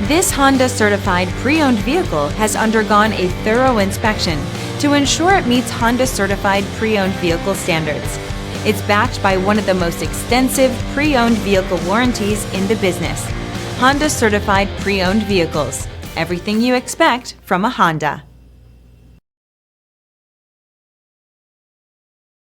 This Honda certified pre-owned vehicle has undergone a thorough inspection to ensure it meets Honda certified pre-owned vehicle standards. It's backed by one of the most extensive pre-owned vehicle warranties in the business. Honda certified pre-owned vehicles. Everything you expect from a Honda.